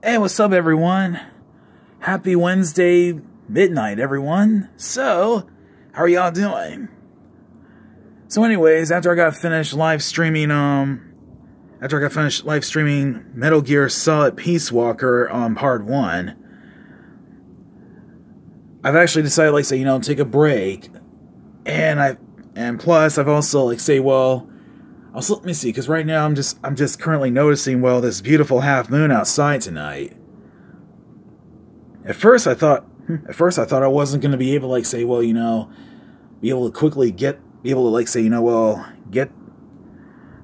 Hey, what's up, everyone? Happy Wednesday midnight, everyone. So, how are y'all doing? So anyways, after I got finished live streaming, Metal Gear Solid Peace Walker on Part 1, I've actually decided, take a break. And plus, I've also, let me see, because right now I'm just currently noticing, this beautiful half moon outside tonight. At first I thought I wasn't going to be able to, be able to quickly get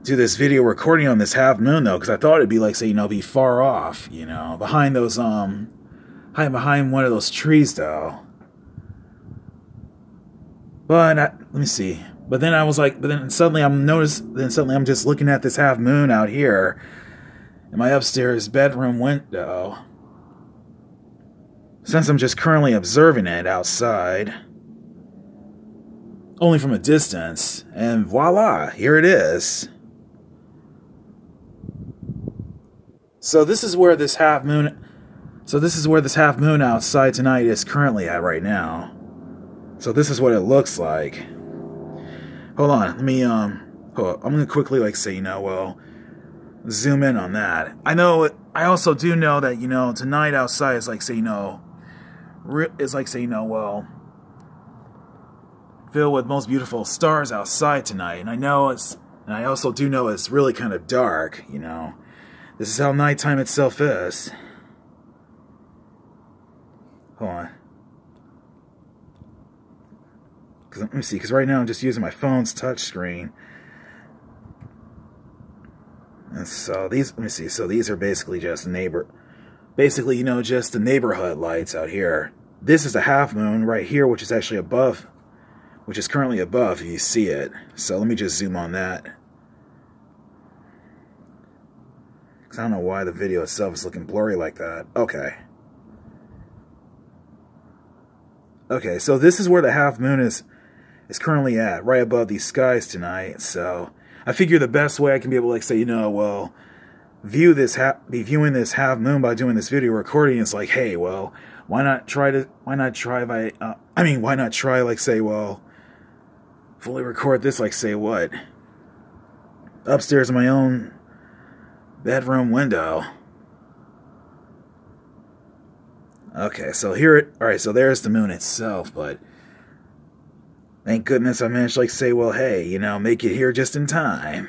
do this video recording on this half moon, though, because I thought it'd be be far off, behind those, behind one of those trees, though. But let me see. But then suddenly I'm just looking at this half moon out here in my upstairs bedroom window. Since I'm just currently observing it outside, only from a distance, and voila, here it is. So this is where this half moon outside tonight is currently at right now. So this is what it looks like. Hold on, let me, I'm gonna quickly, zoom in on that. I also do know that, tonight outside is, filled with most beautiful stars outside tonight. And I also do know it's really kind of dark, This is how nighttime itself is. Hold on. Let me see, because right now I'm just using my phone's touch screen. And so these, let me see, so these are basically just just the neighborhood lights out here. This is a half moon right here, which is actually above, which is currently above, if you see it. So let me just zoom on that. Because I don't know why the video itself is looking blurry like that. Okay. Okay, so this is where the half moon is currently at, right above these skies tonight. So I figure the best way I can be able to, be viewing this half moon by doing this video recording is hey, why not try, fully record this, upstairs in my own bedroom window. Okay, so alright, so there's the moon itself, but thank goodness I managed to hey, make it here just in time.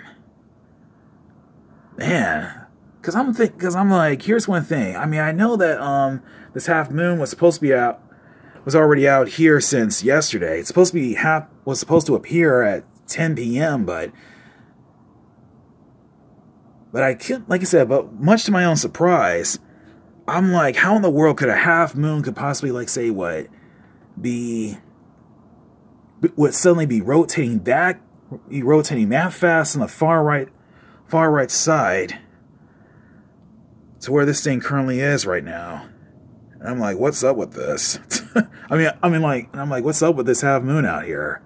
Man, because here's one thing. I know that this half moon was already out here since yesterday. It's supposed to appear at 10 p.m., but I can't, but much to my own surprise, I'm how in the world could a half moon could possibly would suddenly be rotating that fast on the far right side to where this thing currently is right now. And I'm what's up with this? What's up with this half moon out here?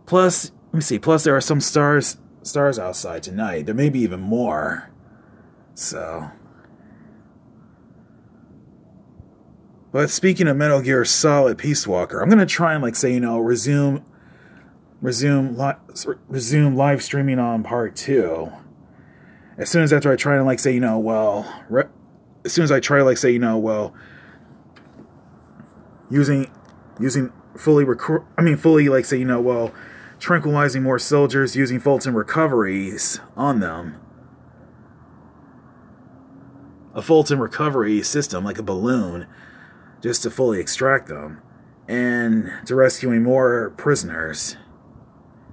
Plus, let me see, there are some stars outside tonight. There may be even more. So, but speaking of Metal Gear Solid Peace Walker, I'm gonna try and resume live streaming on Part 2. As soon as after I try and as soon as I try using tranquilizing more soldiers using Fulton recoveries on them. A Fulton recovery system, like a balloon, just to fully extract them, and to rescuing more prisoners.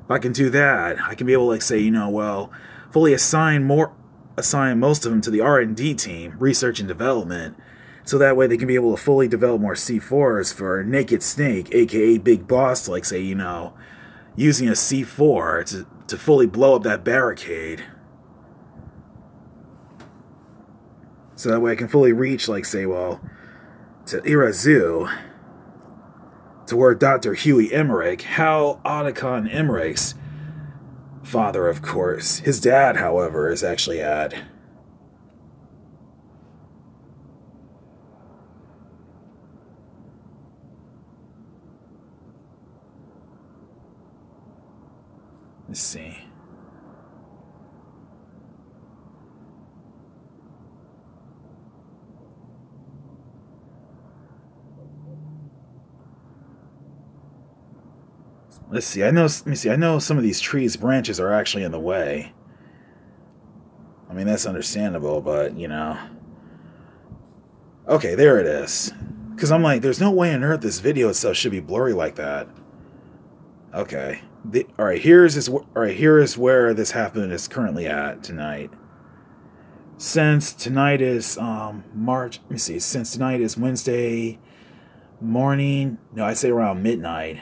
If I can do that, I can be able to, fully assign most of them to the R&D team, research and development, so that way they can be able to fully develop more C4s for Naked Snake, aka Big Boss, using a C4 to fully blow up that barricade. So that way I can fully reach, to Irazu, to where Dr. Huey Emmerich, Hal Otacon Emmerich's father, of course. His dad, however, is actually at. Let's see. Let's see. I know. Let me see. I know some of these trees' branches are actually in the way. I mean, that's understandable, but you know. Okay, there it is. Because I'm like, there's no way on earth this video itself should be blurry like that. Okay. All right. Here is where this half moon is currently at tonight. Since tonight is March. Let me see. Since tonight is Wednesday morning. No, I'd say around midnight.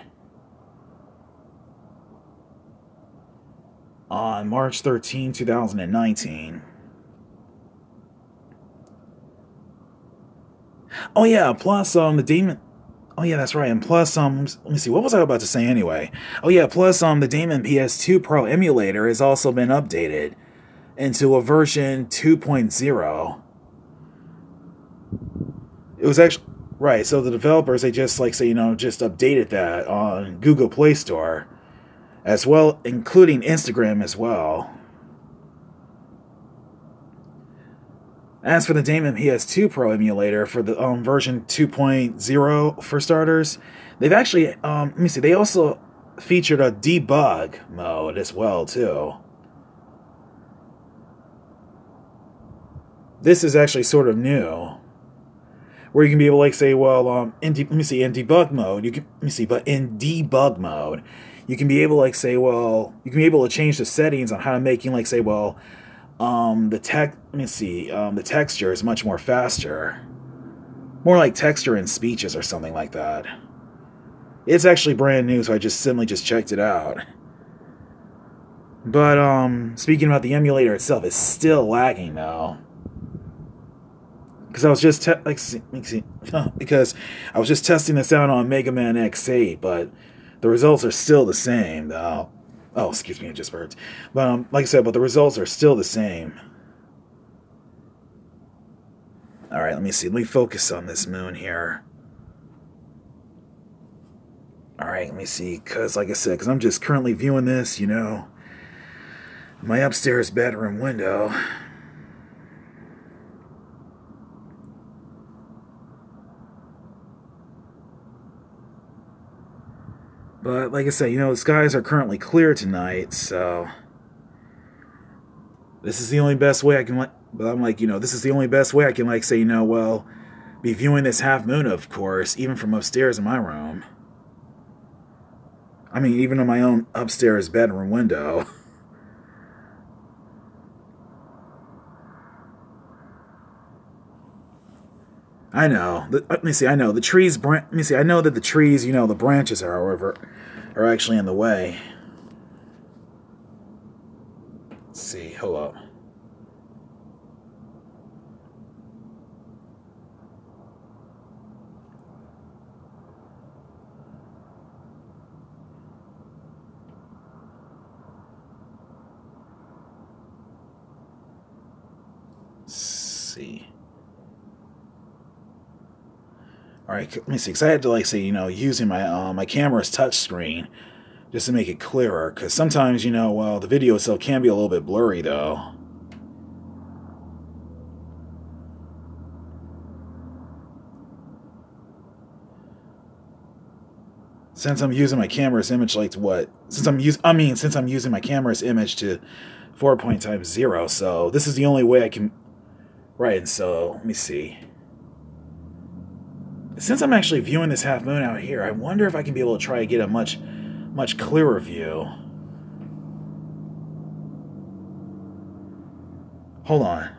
On March 13, 2019. Oh yeah, plus the Damon. Oh yeah, that's right. And plus let me see, what was I about to say anyway? Oh yeah, plus the Damon PS2 Pro emulator has also been updated into a version 2.0. It was actually right, so the developers, they just like say, you know, just updated that on Google Play Store as well, including Instagram as well. As for the Damon PS2 Pro emulator for the version 2.0 for starters, they've actually let me see, they also featured a debug mode as well too. This is actually sort of new, where you can be able to like say, well, in debug mode, you can but in debug mode, you can be able to like say, well, you can be able to change the settings on how to make like say, well, the texture is much more faster. More like texture in speeches or something like that. It's actually brand new, so I just simply checked it out. But speaking about the emulator itself, it's still lagging though. Because I was just because I was just testing this out on Mega Man X8, but the results are still the same though. Oh, excuse me, it just burped. But like I said, but the results are still the same. All right, let me see. Let me focus on this moon here. All right, let me see. Because, like I said, because I'm just currently viewing this, you know, my upstairs bedroom window. But, like I said, you know, the skies are currently clear tonight, so this is the only best way I can, but I'm like, you know, this is the only best way I can, like, say, you know, well, be viewing this half moon, of course, even from upstairs in my room. I mean, even on my own upstairs bedroom window. I know. Let me see. I know the trees. Let me see. I know that the trees, you know, the branches are, however, are actually in the way. Let's see. Hold up. Let's see. All right, let me see. Because I had to, like, say, you know, using my my camera's touchscreen just to make it clearer. Because sometimes, you know, well, the video itself can be a little bit blurry, though. Since I'm using my camera's image, like, to what? Since I'm using my camera's image to 4.0, so this is the only way I can. Right, and so let me see. Since I'm actually viewing this half moon out here, I wonder if I can be able to try to get a much clearer view. Hold on.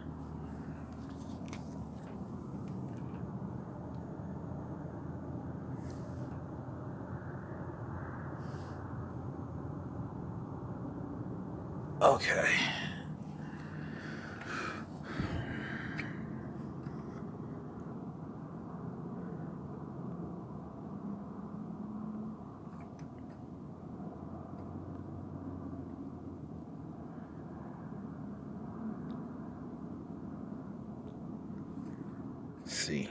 Okay. Let's see.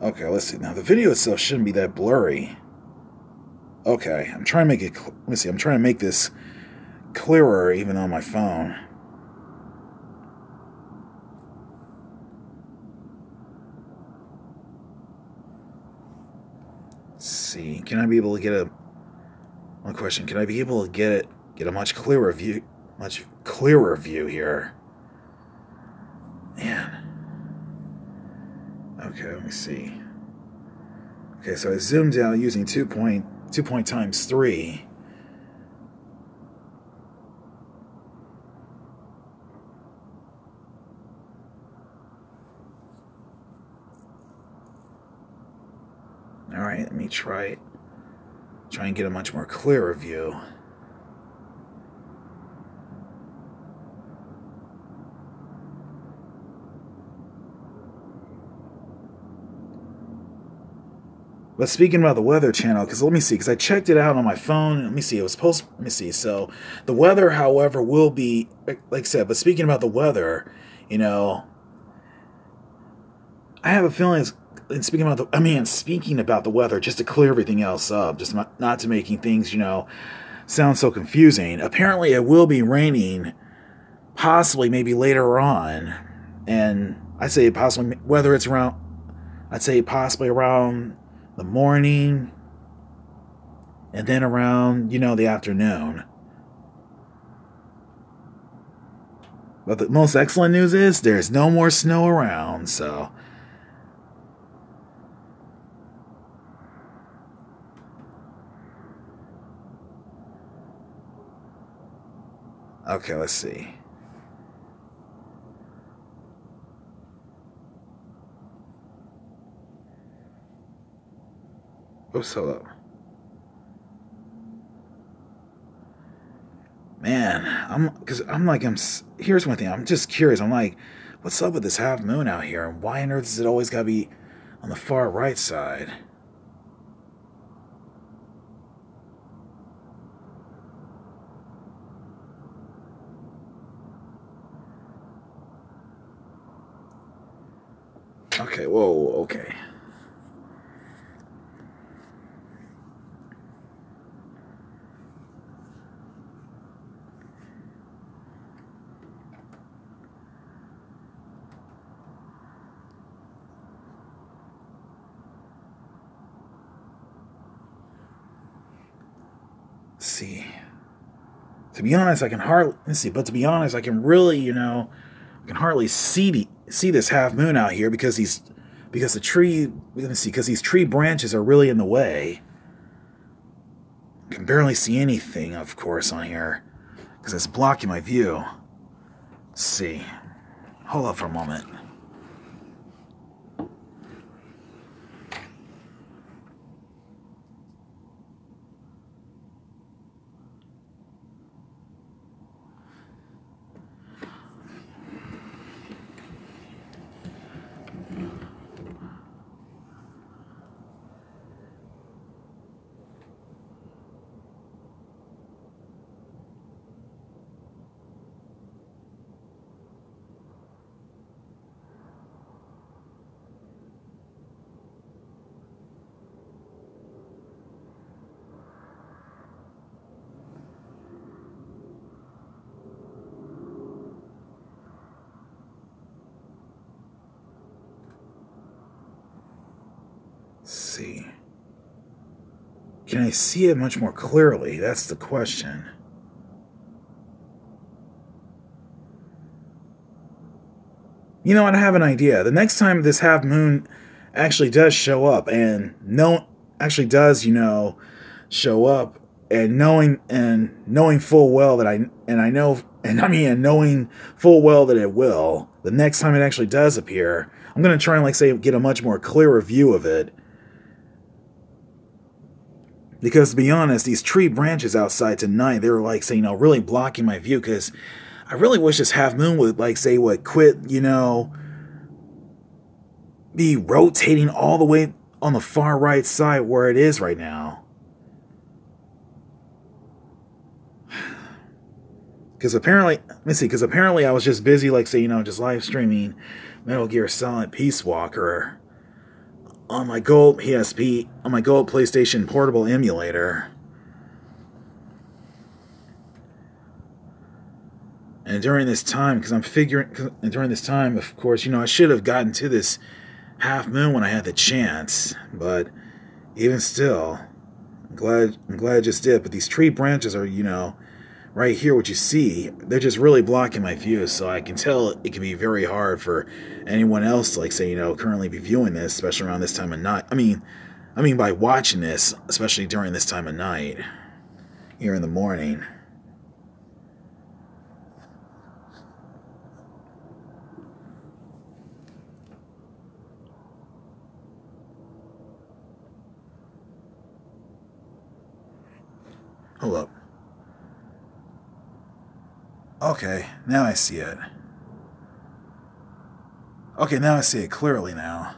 Okay, let's see. Now, the video itself shouldn't be that blurry. Okay, I'm trying to make it... Let me see. I'm trying to make this clearer even on my phone. Let's see. Can I be able to get a... One question. Can I be able to get a much clearer view here? Man. Okay, let me see. Okay, so I zoomed out using 2 point times 3. All right, let me try it. Try and get a much more clearer view. But speaking about the Weather Channel, because let me see, because I checked it out on my phone. Let me see, it was supposed. Let me see. So the weather, however, will be like I said. But speaking about the weather, you know, I have a feeling. And speaking about the weather, just to clear everything else up, just not to making things, you know, sound so confusing. Apparently, it will be raining, possibly maybe later on, and I say possibly whether it's around. I'd say possibly around the morning, and then around, you know, the afternoon. But the most excellent news is there's no more snow around, so. Okay, let's see. Oops, hold up. Man, here's one thing. I'm just curious. I'm like, what's up with this half moon out here? And why on earth does it always gotta be on the far right side? Okay, whoa, okay. See, to be honest, I can hardly see. But to be honest, I can really, you know, I can hardly see this half moon out here because these tree branches are really in the way. I can barely see anything, of course, on here because it's blocking my view. Let's see, hold up for a moment. See. Can I see it much more clearly? That's the question. You know what? I have an idea. The next time this half moon actually does show up, and show up, and knowing full well that knowing full well that it will. The next time it actually does appear, I'm gonna try and, like, say, get a much more clearer view of it. Because, to be honest, these tree branches outside tonight, they were, like, say, you know, really blocking my view. Because I really wish this half moon would, like, say, would quit, you know, be rotating all the way on the far right side where it is right now. Because apparently, I was just busy, like, say, you know, just live streaming Metal Gear Solid Peace Walker on my Gold PSP, on my Gold PlayStation Portable emulator. And during this time, because I'm figuring, during this time, of course, you know, I should have gotten to this half moon when I had the chance, but even still, I'm glad I just did. But these tree branches are, you know, right here, what you see, they're just really blocking my view, so I can tell it can be very hard for anyone else to, like, say, you know, currently be viewing this, especially around this time of night. I mean by watching this, especially during this time of night, here in the morning. Hold up. Okay, now I see it. Okay, now I see it clearly now.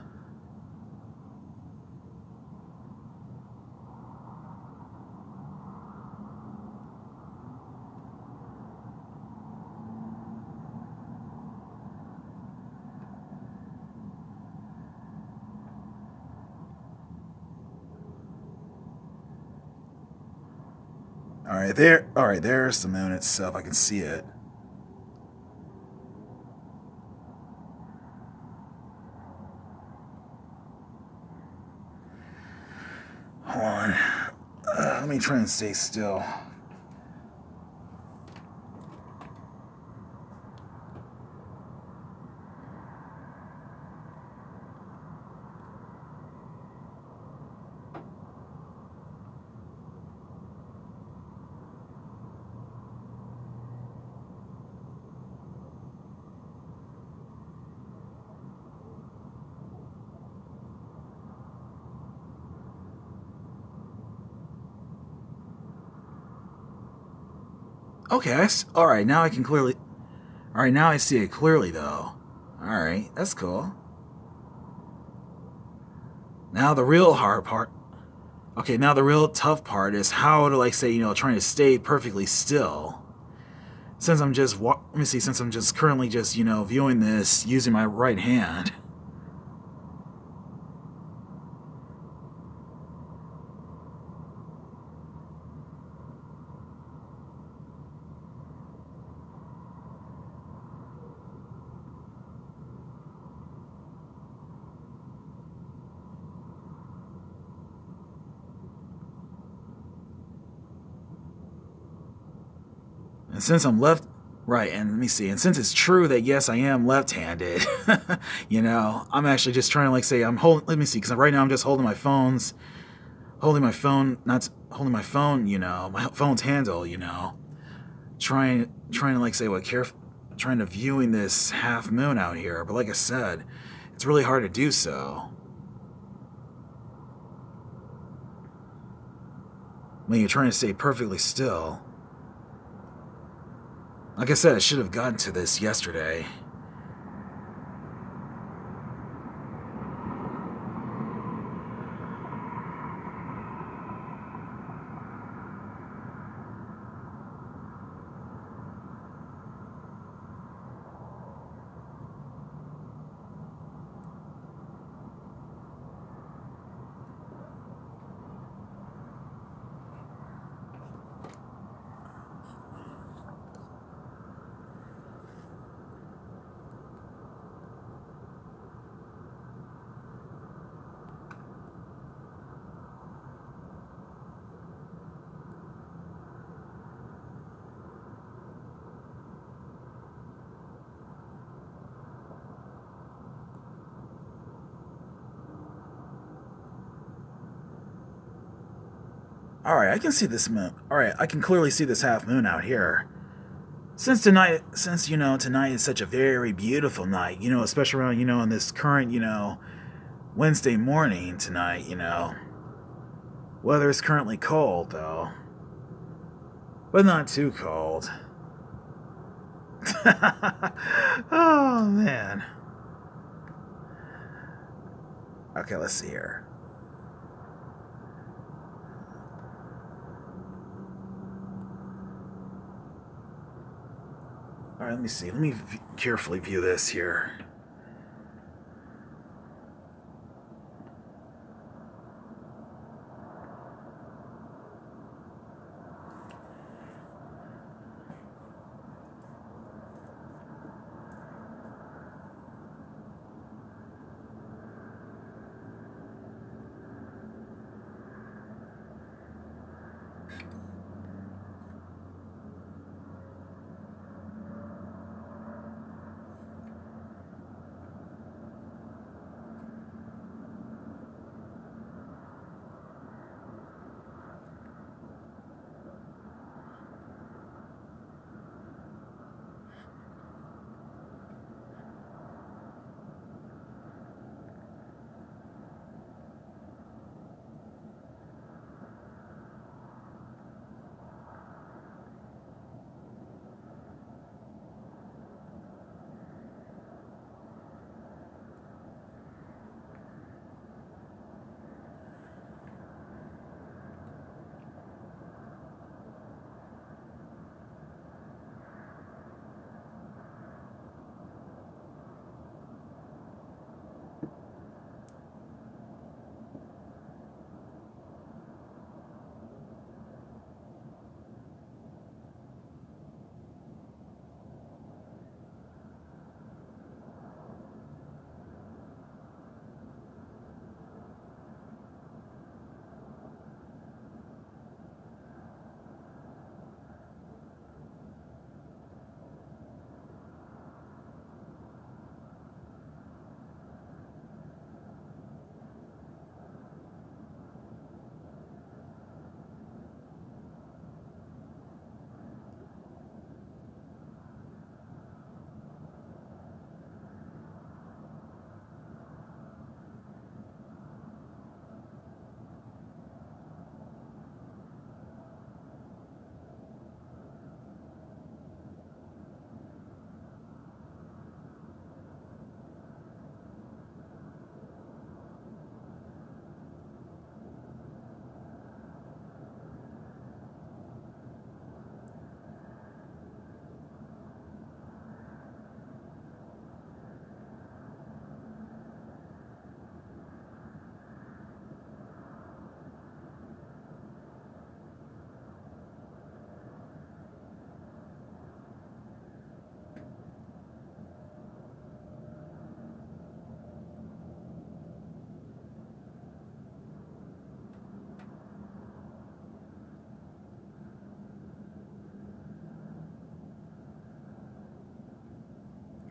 Alright, there's the moon itself. I can see it. Hold on. Let me try and stay still. Okay, alright, now I can clearly... Alright, now I see it clearly, though. Alright, that's cool. Now the real hard part... Okay, now the real tough part is how to, like, say, you know, trying to stay perfectly still. Since I'm just... Let me see, since I'm just currently just, you know, viewing this using my right hand... And since I'm left... Right, and let me see. And since it's true that, yes, I am left-handed, you know, I'm actually just trying to, like, say, I'm holding... Let me see, because right now I'm just holding my phone's... Holding my phone... Not holding my phone, you know, my phone's handle, you know. Trying to, like, say, what, trying to viewing this half moon out here. But like I said, it's really hard to do so. When you're trying to stay perfectly still. Like I said, I should have gotten to this yesterday. Alright, I can see this moon. Alright, I can clearly see this half moon out here. Since, you know, tonight is such a very beautiful night, you know, especially around, you know, on this current, you know, Wednesday morning tonight, you know. Weather is currently cold, though. But not too cold. Oh, man. Okay, let's see here. Alright, let me see. Let me carefully view this here.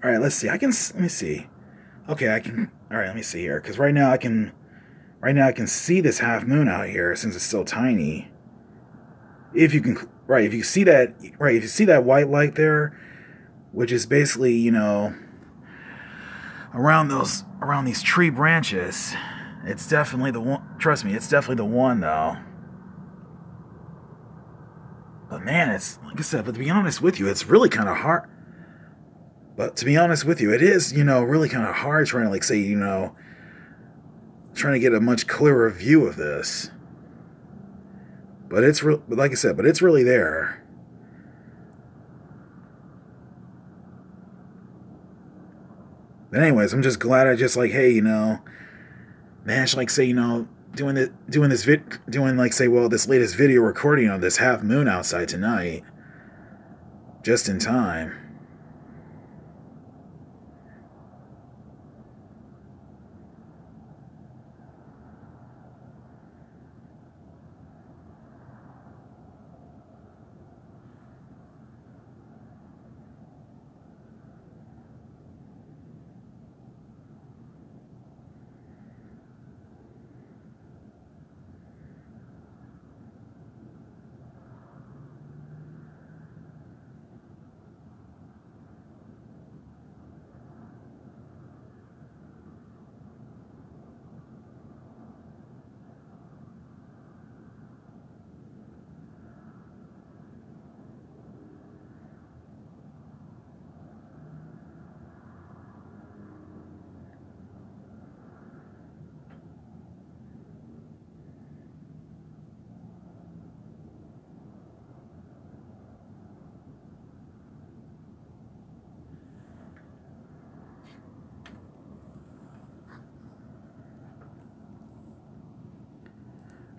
All right, let's see. Let me see. Okay, I can. All right, let me see here. Because right now I can see this half moon out here since it's so tiny. If you can, right? If you see that, right? If you see that white light there, which is basically, you know, around these tree branches, it's definitely the one. Trust me, it's definitely the one, though. But man, it's like I said. But to be honest with you, it's really kind of hard. But to be honest with you, it is, you know, really kind of hard trying to, like, say, you know, trying to get a much clearer view of this. But it's but like I said, but it's really there. But anyways, I'm just glad I just like, hey, you know, man, I should like say, you know, doing like say, well, this latest video recording of this half moon outside tonight, just in time.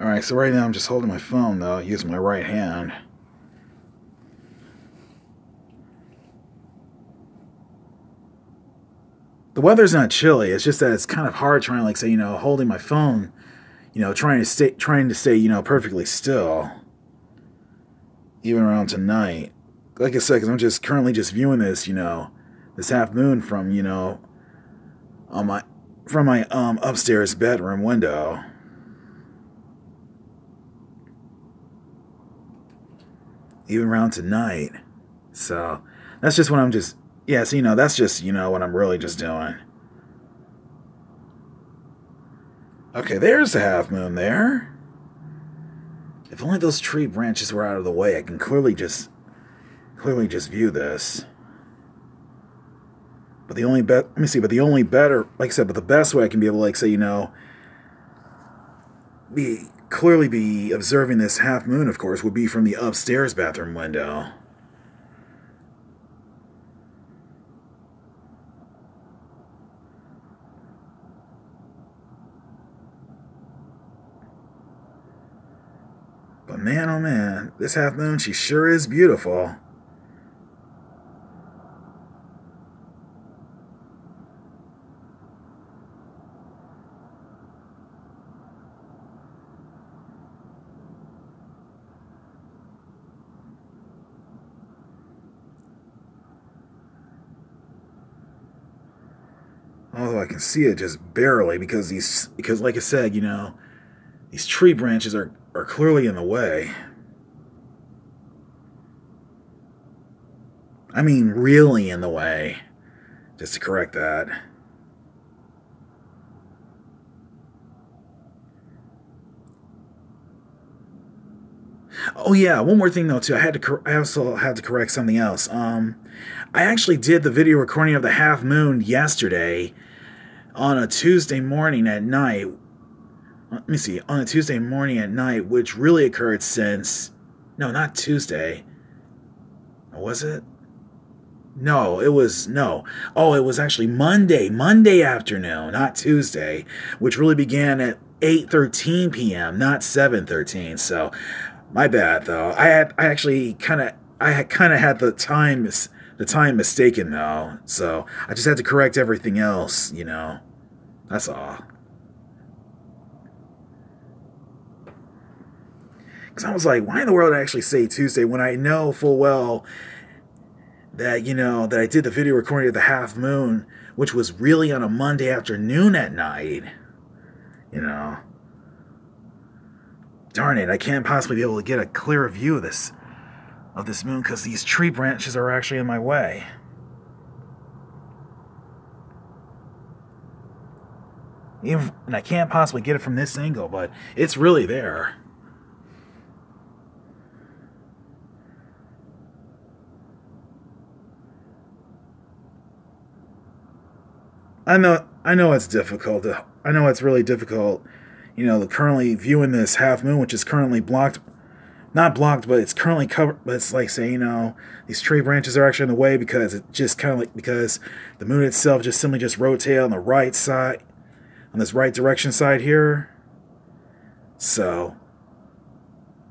Alright, so right now I'm just holding my phone, though, using my right hand. The weather's not chilly, it's just that it's kind of hard trying to, like, say, you know, holding my phone, you know, trying to stay, you know, perfectly still. Even around tonight. Like I said, because I'm just currently just viewing this, you know, this half moon from, you know, from my upstairs bedroom window. Even around tonight. So that's just what I'm just, yeah, so, you know, that's just, you know, what I'm really just doing. Okay, there's the half moon there. If only those tree branches were out of the way, I can clearly just view this. But the only let me see, but the only better, like I said, but the best way I can be able to, like, say, you know, clearly be observing this half moon, of course, would be from the upstairs bathroom window. But man, oh man, this half moon, she sure is beautiful. Although I can see it just barely because like I said, you know, these tree branches are clearly in the way. I mean, really in the way. Just to correct that. Oh yeah, one more thing though too. I also had to correct something else. I actually did the video recording of the half moon yesterday on a Tuesday morning at night. Let me see, on a Tuesday morning at night, which really occurred since, no, not Tuesday. Was it? No, it was, no. Oh, it was actually Monday afternoon, not Tuesday, which really began at 8:13 p.m., not 7:13. So, my bad though. I had kind of had the time mistaken though. So, I just had to correct everything else, you know. That's all. Because I was like, why in the world did I actually say Tuesday when I know full well that, that I did the video recording of the half moon, which was really on a Monday afternoon at night. Darn it, I can't possibly be able to get a clearer view of this moon because these tree branches are actually in my way. And I can't possibly get it from this angle, but it's really there. I know it's difficult. I know it's really difficult, currently viewing this half moon, which is currently blocked. Not blocked, but it's currently covered. But it's like saying, these tree branches are actually in the way because it just kind of like, because the moon itself just simply just rotate on the right side, on this right direction side here. So,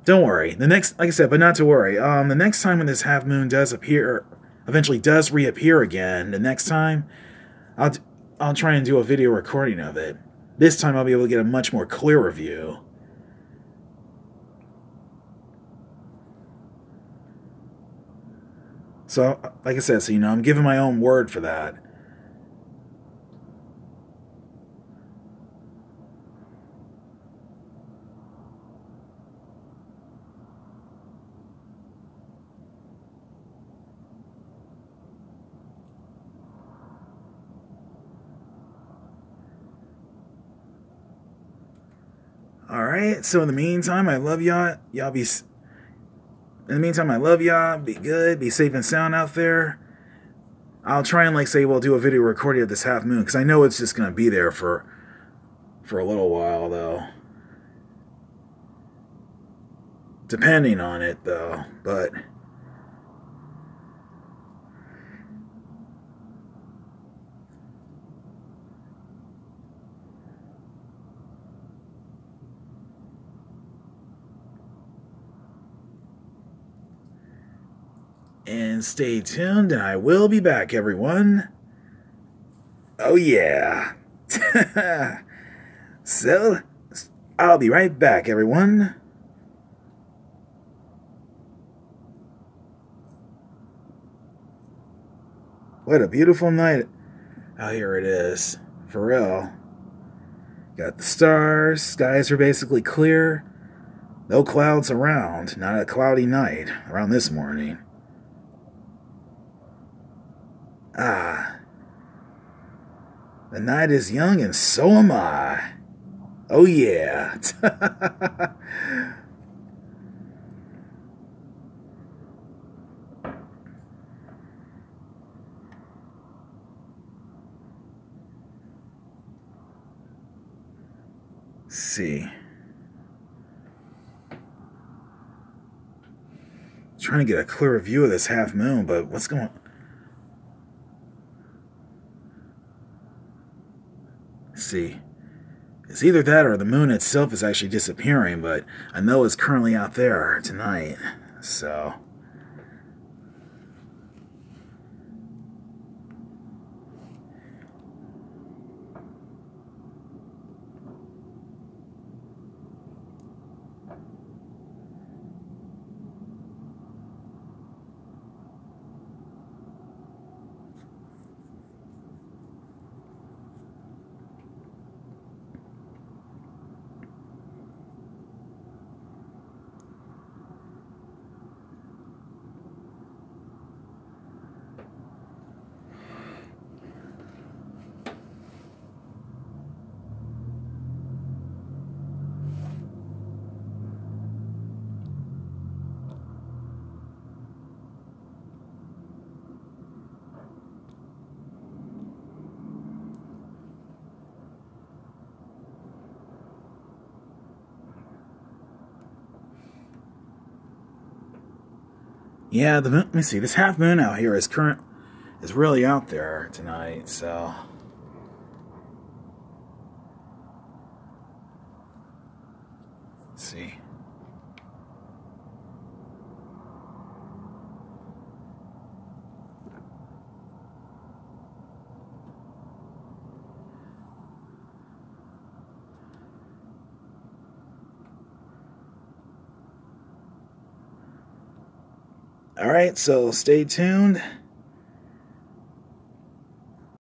don't worry. The next, like I said, but not to worry. The next time when this half moon does appear, eventually does reappear again, the next time, I'll try and do a video recording of it. This time I'll be able to get a much more clearer view. So, like I said, so I'm giving my own word for that. Alright, so in the meantime, I love y'all. In the meantime, I love y'all. Be good. Be safe and sound out there. I'll try and, do a video recording of this half moon, because I know it's just going to be there for a little while, though. Depending on it, though. But and stay tuned, and I will be back, everyone. Oh, yeah. So, I'll be right back, everyone. What a beautiful night. Oh, here it is. For real. Got the stars. Skies are basically clear. No clouds around. Not a cloudy night around this morning. Ah, the night is young and so am I. Oh yeah. See. Trying to get a clearer view of this half moon, but what's going on? See, it's either that or the moon itself is actually disappearing, but I know it's currently out there tonight, so. Yeah, let me see. This half moon out here is really out there tonight, so. Let's see. Alright, so stay tuned.